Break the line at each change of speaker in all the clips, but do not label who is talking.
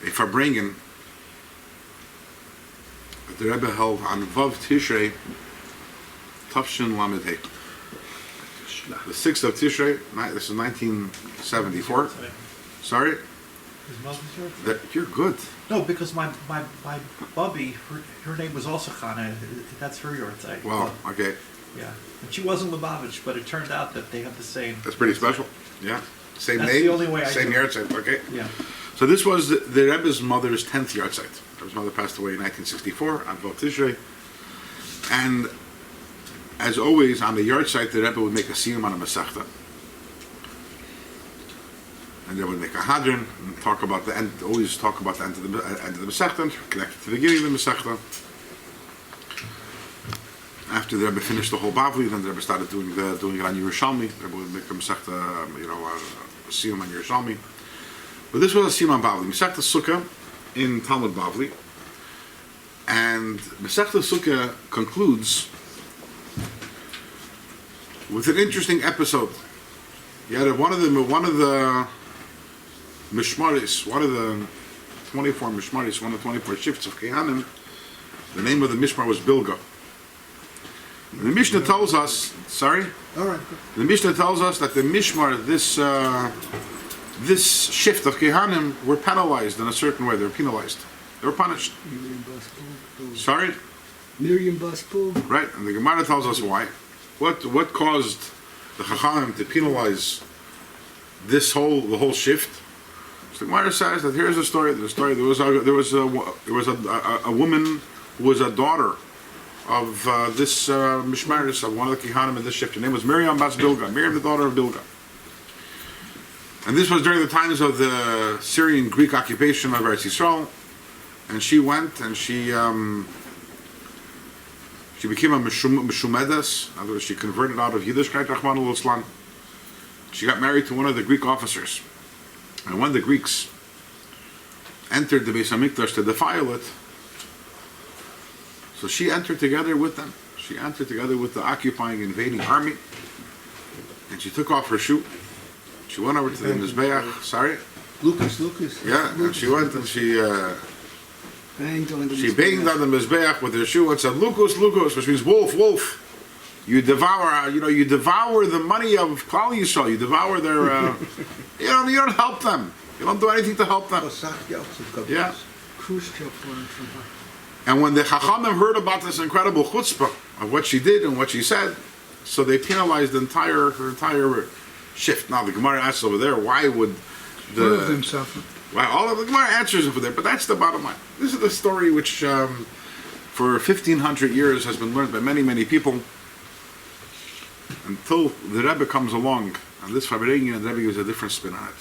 a Farbrengen that the Rebbe held on Vav Tishrei Tafshin Lamed Hey. The 6th of Tishrei, this is 1974. Sorry?
His mother's here?
You're good.
No, because my Bubby, her name was also Chana. That's her yahrzeit.
Well, okay.
Yeah. And she wasn't Lubavitch, but it turned out that they have the same.
That's pretty special. Yeah. Same
That's
name,
the only way I
same
do it.
yahrzeit. Okay.
Yeah.
So this was the Rebbe's mother's 10th yahrzeit. Rebbe's mother passed away in 1964 on Vav Tishrei. And as always, on the yahrzeit, the Rebbe would make a siyum on a Masechta. And they would make a hadron and talk about the end, always talk about the end of the Masechta, connected to the beginning of the Masechta. After the Rebbe finished the whole Bavli, then the Rebbe started doing it on Yerushalmi. The Rebbe would make a Masechta, a siyum on Yerushalmi. But this was a siyum on Bavli. Masechta Sukkah in Talmud Bavli. And Masechta Sukkah concludes with an interesting episode. You had one of the Mishmaris, one of the 24 Mishmaris, one of the 24 shifts of Kehanim. The name of the Mishmar was Bilgah. And the Mishnah tells us, sorry?
All right.
The Mishnah tells us that the Mishmar, this shift of Kehanim, were penalized in a certain way. They were penalized. They were punished. Sorry?
Miriam Baspul.
Right, and the Gemara tells us why. What caused the Chachamim to penalize the whole shift? So the Gemara says that here's the story. There was a woman who was a daughter of this Mishmaris, of one of the Kehanim in this shift. Her name was Miriam Bas Bilgah, Miriam the daughter of Bilgah. And this was during the times of the Syrian Greek occupation of Eretz Yisrael. And she went and she became a Meshumedes. In other words, she converted out of Yiddishkeit, Rahman al-Islam. She got married to one of the Greek officers. And when the Greeks entered the Beis HaMikdash to defile it, so she entered together with them. She entered together with the occupying, invading army. And she took off her shoe. She went over to the Mizbeach. Sorry?
Lucas.
Yeah, and she went and she
banged on the
Mizbeach with her shoe and said, Lucas, which means wolf. You devour the money of Klal Yisrael. You devour their, you don't help them. You don't do anything to help them. Yeah. And when the Chachamim heard about this incredible chutzpah of what she did and what she said, so they penalized her entire shift. Now the Gemara asks over there, why would all of the Gemara answers over there, but that's the bottom line. This is the story which for 1,500 years has been learned by many people until the Rebbe comes along, and this Farbrengen, and the Rebbe gives a different spin on it.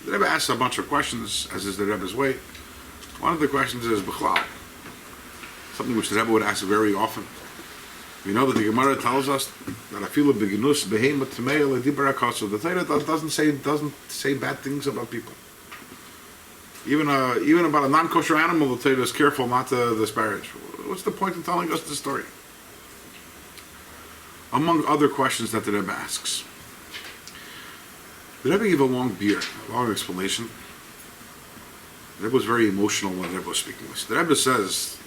The Rebbe asks a bunch of questions, as is the Rebbe's way. One of the questions is B'chlal, something which the Rebbe would ask very often. We know that the Gemara tells us that afilu beginus behemoth tmei ledibra kaso. The Torah doesn't say bad things about people. Even about a non-kosher animal, the Torah is careful not to disparage. What's the point in telling us the story? Among other questions that the Rebbe asks, the Rebbe gave a long explanation. The Rebbe was very emotional when the Rebbe was speaking this. The Rebbe says,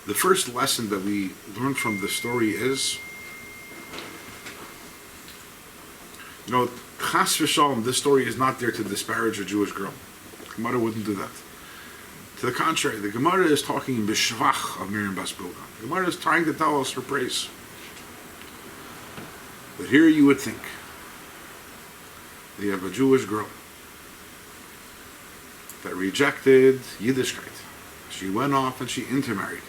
the first lesson that we learn from the story is, Chas v'shalom, this story is not there to disparage a Jewish girl. The Gemara wouldn't do that. To the contrary, the Gemara is talking in b'shvach of Miriam Bas Bilgah. The Gemara is trying to tell us her praise. But here you would think that you have a Jewish girl that rejected Yiddishkeit. She went off and she intermarried.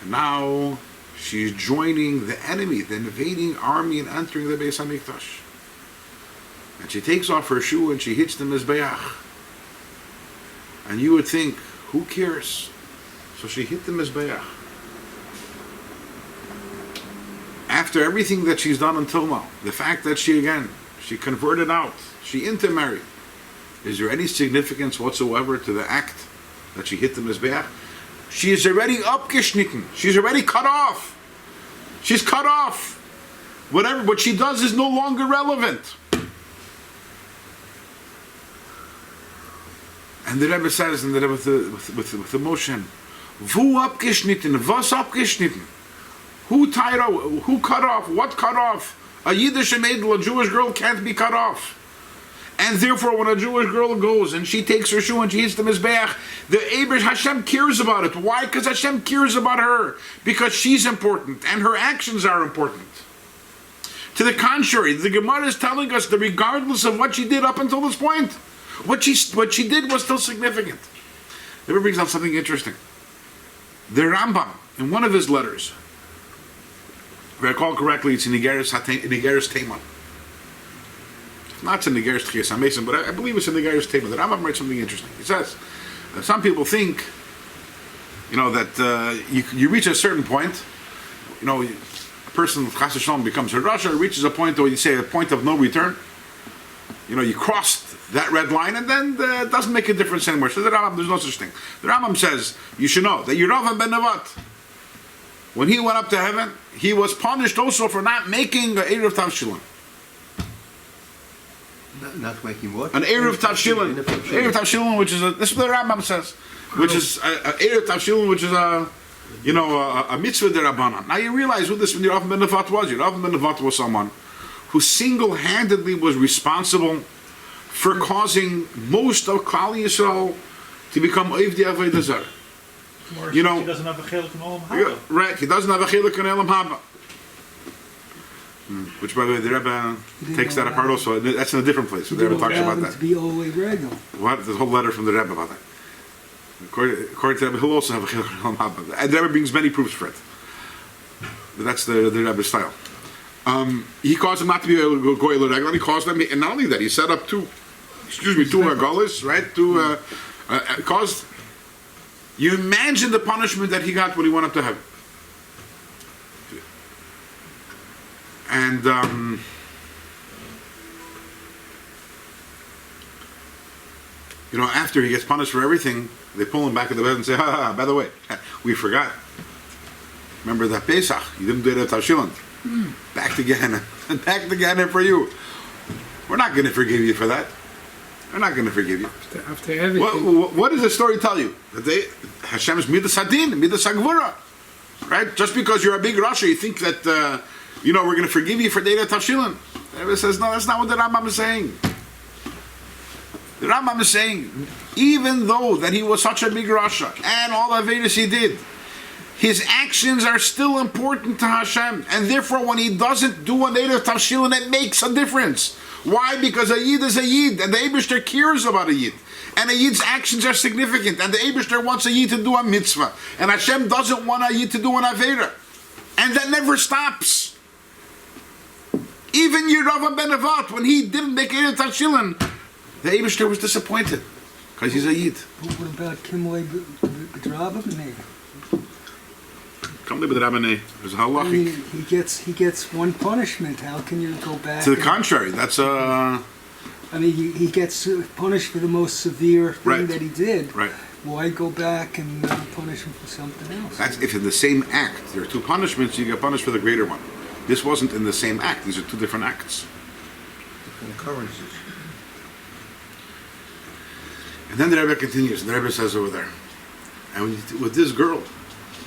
And now she's joining the enemy, the invading army, and entering the Beis HaMikdash. And she takes off her shoe and she hits the Mizbeach. And you would think, who cares? So she hit the Mizbeach. After everything that she's done until now, the fact that she converted out, she intermarried, is there any significance whatsoever to the act that she hit the Mizbeach? She is already upgeschnitten. She's already cut off. She's cut off. What she does is no longer relevant. And the Rebbe says, and the Rebbe with the motion, Wo abgeschnitten? Was abgeschnitten? Who tied off? Who cut off? What cut off? A Yiddish maidel, a Jewish girl, can't be cut off. And therefore, when a Jewish girl goes and she takes her shoe and she hits the Mizbeach, the Eber Hashem cares about it. Why? Because Hashem cares about her. Because she's important and her actions are important. To the contrary, the Gemara is telling us that regardless of what she did up until this point, what she did was still significant. It brings out something interesting. The Rambam, in one of his letters, if I recall correctly, it's in Nigeris Teman. Not it's in Nigeris Tchias HaMesim, but I believe it's in Nigeris Teman. The Rambam writes something interesting. He says, some people think, that you reach a certain point, a person, Chas V'Shalom, becomes a Rasha, reaches a point where you say a point of no return. You crossed that red line, and then it doesn't make a difference anymore. So the Rambam, there's no such thing. The Rambam says, you should know that Yeravam ben Nevat, when he went up to heaven, he was punished also for not making an Erev Tavshilin.
Not making what?
An Erev Tavshilin. Erev Tavshilin, which is this is what the Rambam says, which is an Erev Tavshilin, which is a mitzvah derabbanan. Now you realize who this Yeravam ben Nevat was. Yeravam ben Nevat was someone who single-handedly was responsible for causing most of Klal Yisrael to become Oivdei Avodah Zarah.
He doesn't have a chelik in Olam Haba.
Right, he doesn't have a chelik in Olam Haba. Which, by the way, the Rebbe takes that apart also. That's in a different place. The Rebbe talks about that.
To be all the way regular.
What? The whole letter from the Rebbe about that. According to the Rebbe, he'll also have a chelik in Olam Haba. And the Rebbe brings many proofs for it. But that's the Rebbe's style. He caused him not to be a goy l'regel, and he caused them, and not only that, he set up two hagalas, right? Caused. You imagine the punishment that he got when he went up to heaven. And after he gets punished for everything, they pull him back in the bed and say, by the way, we forgot. Remember that Pesach, you didn't do it at Tavshilin. Back to Gehenna for you. We're not going to forgive you for that. We're not going to forgive you.
After everything.
What does the story tell you? That Hashem's Midas Hadin, Midas Hagvura. Right? Just because you're a big Rasha, you think that, we're going to forgive you for Deira Tavshilin. The Rebbe says, no, that's not what the Rambam is saying. The Rambam is saying, even though that he was such a big Rasha, and all the Vedas he did, his actions are still important to Hashem, and therefore when he doesn't do an Erev Tavshilin, it makes a difference. Why? Because a Yid is a Yid, and the Eibishter cares about a Yid. And a Yid's actions are significant, and the Eibishter wants a Yid to do a mitzvah, and Hashem doesn't want a Yid to do an Avera. And that never stops. Even Yeravam ben Nevat, when he didn't make Erev Tavshilin, the Eibishter was disappointed, because he's a Yid.
What about Kimlei B'drabim?
Come to the Rabbi. There's a halachic.
I mean, he gets one punishment. How can you go back?
To the contrary, that's
I mean, he gets punished for the most severe thing
Right.
that he did.
right.
Why go back and punish him for something else?
That's if in the same act there are two punishments, you get punished for the greater one. This wasn't in the same act. These are two different acts.
Different occurrences.
And then the Rebbe continues. And the Rebbe says over there, and with this girl,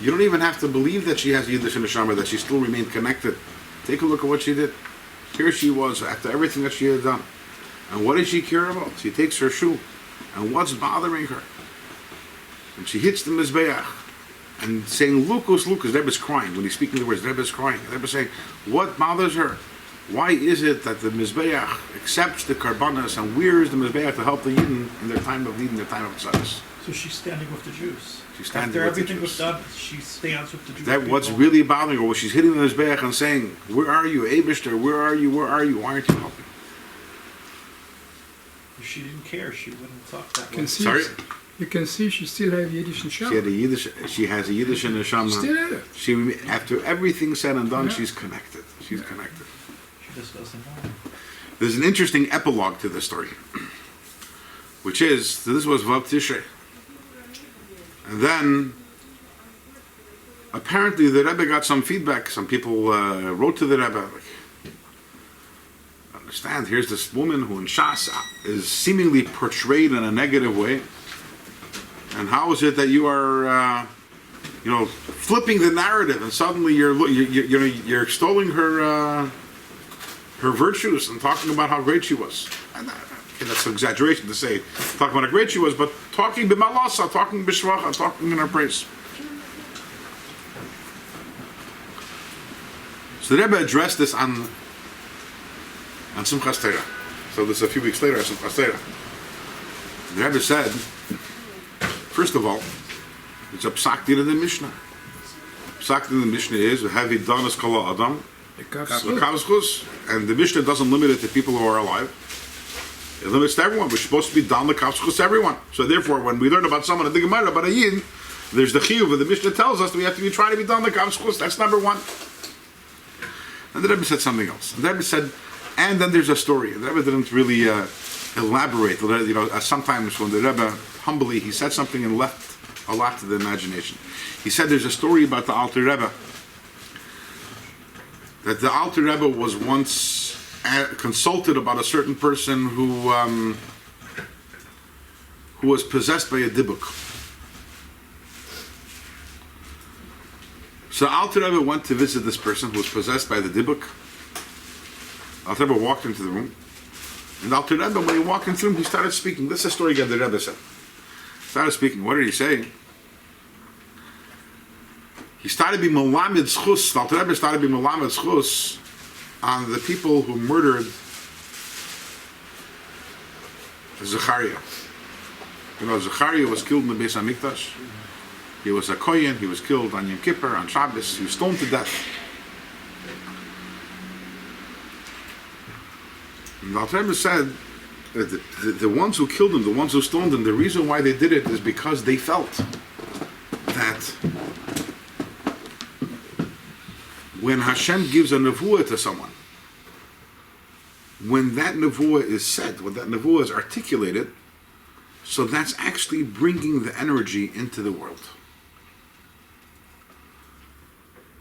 you don't even have to believe that she has Yiddish neshama, that she still remained connected. Take a look at what she did. Here she was after everything that she had done. And what does she care about? She takes her shoe. And what's bothering her? And she hits the Mizbeach. And saying, Lukus, Lukus, the Rebbe's crying. When he's speaking the words, the Rebbe's crying. The Rebbe's saying, what bothers her? Why is it that the Mizbeach accepts the Karbanas and wears the Mizbeach to help the Yidden in their time of need, in their time of tzadis?
So she's standing with the Jews.
She's standing
After
with the
everything
Jews.
was done, she stands with the Jews.
That what's really bothering her, well, she's hitting the Mizbeach and saying, where are you, Eibishter? Where are you? Where are you? Why aren't you helping?
If she didn't care, she wouldn't talk that way.
Can see,
Sorry?
You can see she still have Yiddish and
She has a Yiddish and
Still
neshama.
have it.
She, after everything said and done,
Yeah.
she's connected. She's connected.
She just doesn't know.
There's an interesting epilogue to this story, which is that this was Vav Tishrei. And then, apparently the Rebbe got some feedback. Some people wrote to the Rebbe, like, understand, here's this woman who in Shas is seemingly portrayed in a negative way. And how is it that you are, flipping the narrative, and suddenly you're extolling her virtues and talking about how great she was? And that's an exaggeration to say talking about how great she was, but talking b'malasa, talking b'shvacha, talking in her praise. So the Rebbe addressed this on Simchas Torah. So this is a few weeks later on Simchas Torah. The Rebbe said, first of all, it's a psak din in the Mishnah. Psak din in the Mishnah is "Havi danas kala adam lekavzchus," and the Mishnah doesn't limit it to people who are alive. It limits to everyone. We're supposed to be dan lekavzchus to everyone. So therefore, when we learn about someone in the Gemara about a yid, there's the chiyuv, and the Mishnah tells us that we have to be trying to be dan lekavzchus. That's number one. And the Rebbe said something else. And the Rebbe said, and then there's a story. And the Rebbe didn't really elaborate. Sometimes when the Rebbe humbly he said something and left a lot to the imagination. He said there's a story about the Alter Rebbe, that the Alter Rebbe was once consulted about a certain person who was possessed by a dibuk. So Alter Rebbe went to visit this person who was possessed by the dibuk. Alter Rebbe walked into the room, and Alter Rebbe, when he walked into the room, he started speaking. This is a story again the Rebbe said. Started speaking. What did he say? He started being Melamed Zchus. Alter Rebbe started being Melamed Zchus on the people who murdered Zechariah. Zechariah was killed in the Beis Hamikdash. He was a Kohen. He was killed on Yom Kippur, on Shabbos. He was stoned to death. And Alter Rebbe said that the ones who killed him, the ones who stoned him, the reason why they did it is because they felt that when Hashem gives a nevuah to someone, when that nevuah is said, when that nevuah is articulated, so that's actually bringing the energy into the world.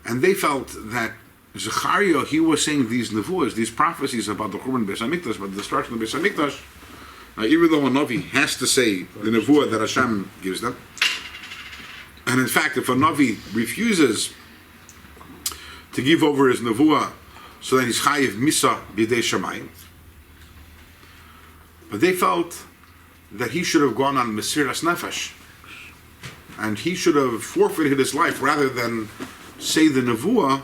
And they felt that Zechariah, he was saying these nevuahs, these prophecies about the Churban Beis Hamikdash, about the destruction of Beis Hamikdash. Now, even though a Navi has to say the nevuah that Hashem gives them, and in fact, if a Navi refuses to give over his nevuah, so then he's chayiv misa b'dei shamayim. But they felt that he should have gone on Mesiras Nefesh, and he should have forfeited his life rather than say the nevuah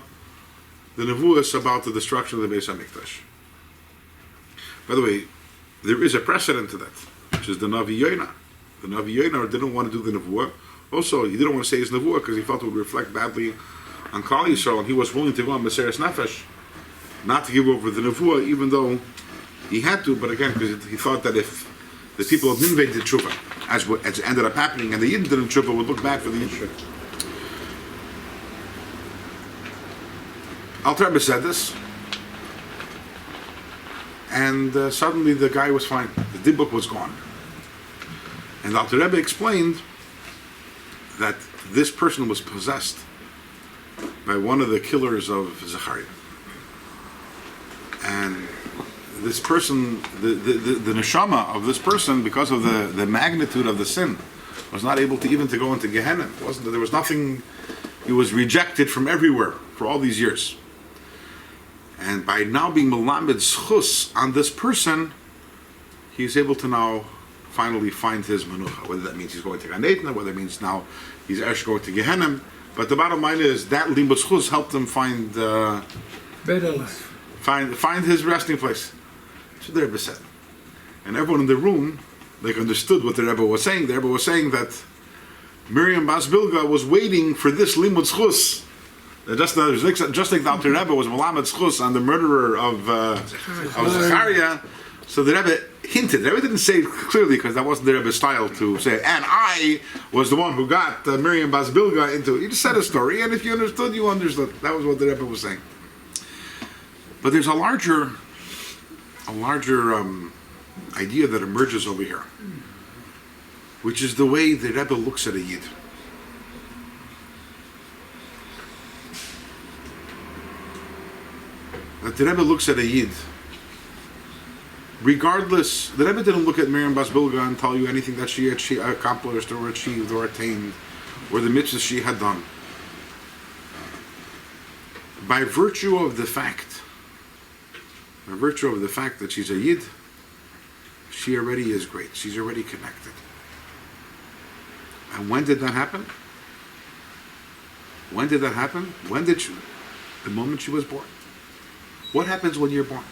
is about the destruction of the Beis Hamikdash. By the way, there is a precedent to that, which is the Navi Yoina. The Navi Yoina didn't want to do the nevuah. Also, he didn't want to say his nevuah because he felt it would reflect badly on Klal Yisrael, and he was willing to go on Mesiras Nefesh, not to give over the nevuah, even though he had to. But again, because he thought that if the people of Nineveh did tshuva, as ended up happening, and the Yidden didn't tshuva, would look bad for the Yidden. Alter Rebbe said this, and suddenly the guy was fine. The dibuk was gone. And Alter Rebbe explained that this person was possessed by one of the killers of Zechariah. And this person, the neshama of this person, because of the magnitude of the sin, was not able to even to go into Gehenna. There was nothing, he was rejected from everywhere for all these years. And by now being Melamed Zchus on this person, he's able to now finally find his menucha. Whether that means he's going to Gan Eden, whether it means now he's actually going to Gehenna. But the bottom line is that Limud Zchus helped him find
Better life.
Find his resting place. So the Rebbe said. And everyone in the room, they understood what the Rebbe was saying. The Rebbe was saying that Miriam Bas Bilgah was waiting for this Limud Zchus. Just like the Alter Rebbe was Melamed Zchus on the murderer of Zechariah, so the Rebbe hinted. The Rebbe didn't say it clearly because that wasn't the Rebbe's style to say, and I was the one who got Miriam Bas Bilgah into it. He just said a story, and if you understood, you understood. That was what the Rebbe was saying. But there's a larger idea that emerges over here, which is the way the Rebbe looks at a Yid. That the Rebbe looks at a Yid regardless, the Rebbe didn't look at Miriam Bas Bilgah and tell you anything that she accomplished or achieved or attained, or the mitzvahs she had done. By virtue of the fact that she's a Yid, she already is great. She's already connected. And when did that happen? When did that happen? The moment she was born. What happens when you're born?